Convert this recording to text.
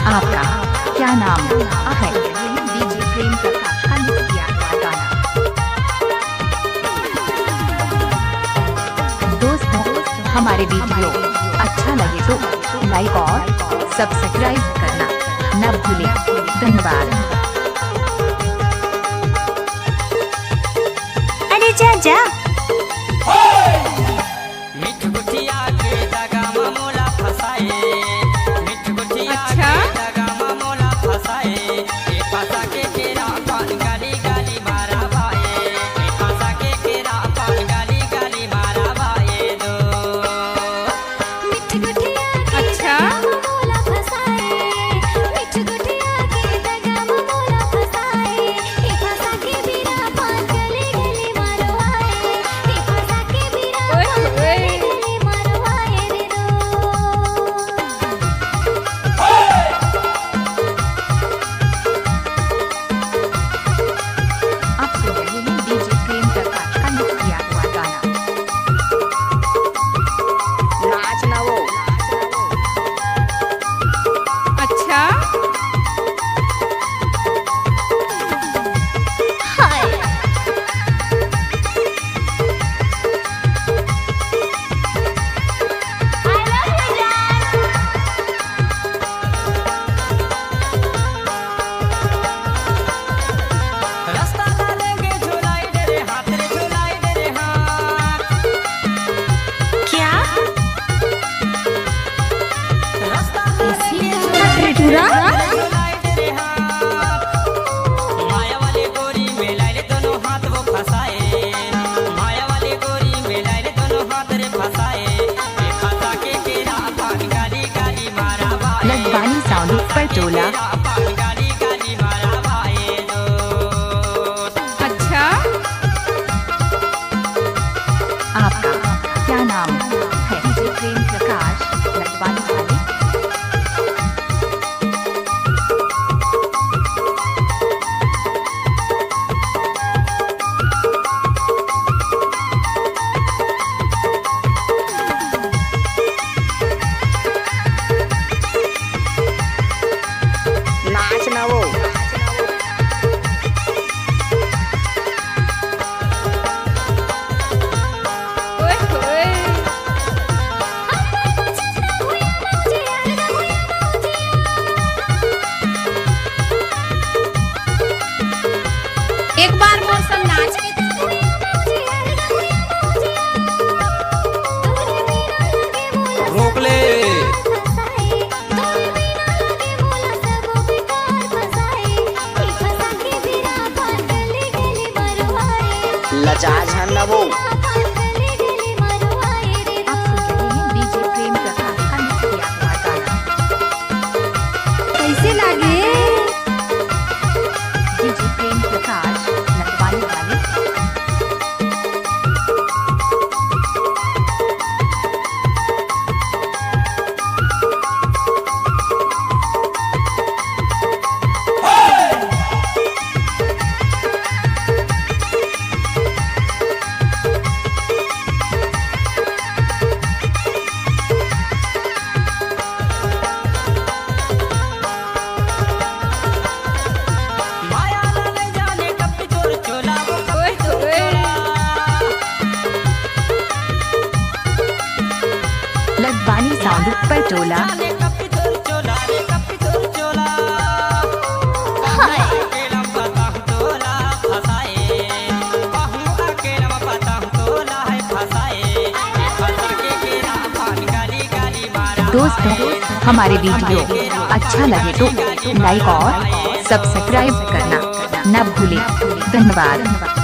आपका क्या नाम है? डीजे प्रेम प्रकाश का मिक्स किया हुआ गाना। दोस्तों, हमारे वीडियो अच्छा लगे तो लाइक और सब्सक्राइब करना न भूलें। धन्यवाद। अरे जा जा। लखवानी साउंड पर टोला। अच्छा, आपका क्या नाम है? डीजे प्रेम प्रकाश लखवानी वाले। एक बार मौसम नाच के रोक ले। लचा झन्ना वो डीजे प्रेम प्रकाश का मिक्स किया हुआ गाना। कैसे लागे? डीजे प्रेम प्रकाश लखवानी वाले। लखवानी साउंड पर टोला। दोस्तों, हमारे वीडियो अच्छा लगे तो लाइक और सब्सक्राइब करना न भूलें। धन्यवाद।